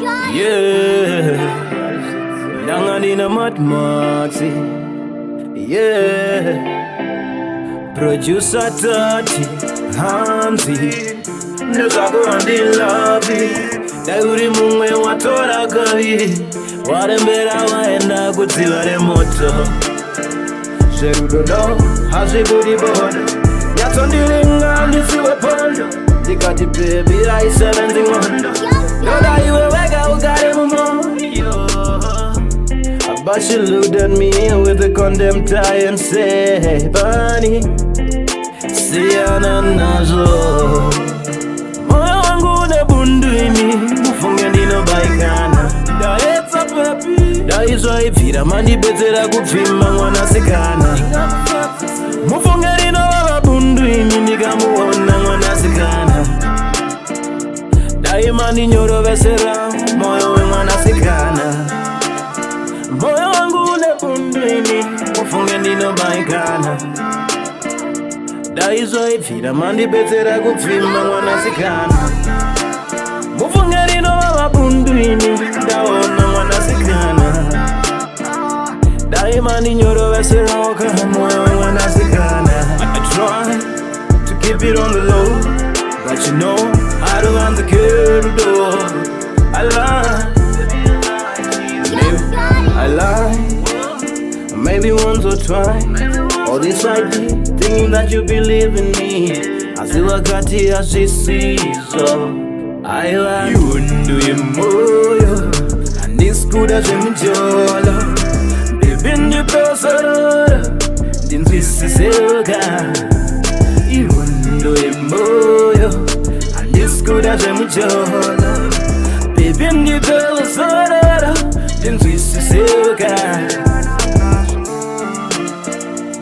Yeah, Danganina Mad Maxi. Yeah, producer Tati Hamzi Nukago and the lobby. Dauri mungwe watora kavi. Warembera waenda kutiware moto. Sherudodo hashiburi bodo. Yatondilinga nisiwe pondo. Dikati baby I 71. Yoda iwe wega ugare mumo. But she looked at me with a condemned eye and said, Barney, siana nazo. Moyo wangu ne bundu ini, mufunge ndino baikana. Da etsa papi, da izwa ifira mandi betera kupfima mwana sikana. Mufunge ndino baba bundu ini, nikamuona mwana sikana. Da imani nyoro vesera, moyo we mwana sikana. Moyo wangu ne bundu ini, mufunge ndino baikana. Da izo ifira mandi betera kupfima mwana sikana. Mufunge ndino baba bundu ini, daona mwana sikana. Da imani nyoro veseroka, moyo mwana sikana. I try to keep it on the low, but you know I don't want to care to do. I lie, I lie, maybe once or twice. All this I did, thinking that you believe in me. I still got it as she sees, so I lie. You do your moyo, and this good as a mijolo. Baby, in the person, didn't we see you do your moyo, and this good as a mijolo. Baby, in the person, didn't we see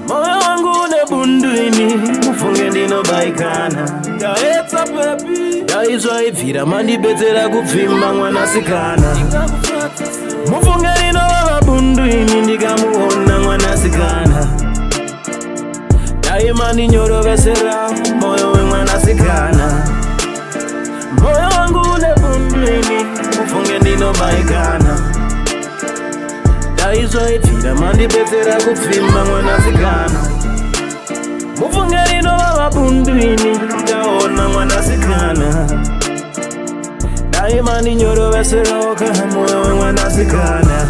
moyo wangu ne bundu ini, mufunge ndino baikana. Da etsa papi, da izwa ifira mandi betera kupfima mwana sikana. Mufunge ndino baba bundu ini, ndikamuona mwana sikana. Da imani nyoro vesera, moyo we mwana sikana. Moyo wangu ne bundu ini, mufunge ndino baikana. Da izwa ifira mandi betera kupfima mwana sikana. Mufunge ndino baba bundu ini, ndaona mwana sikana. Da imani nyoro veseroka, moyo we mwana sikana.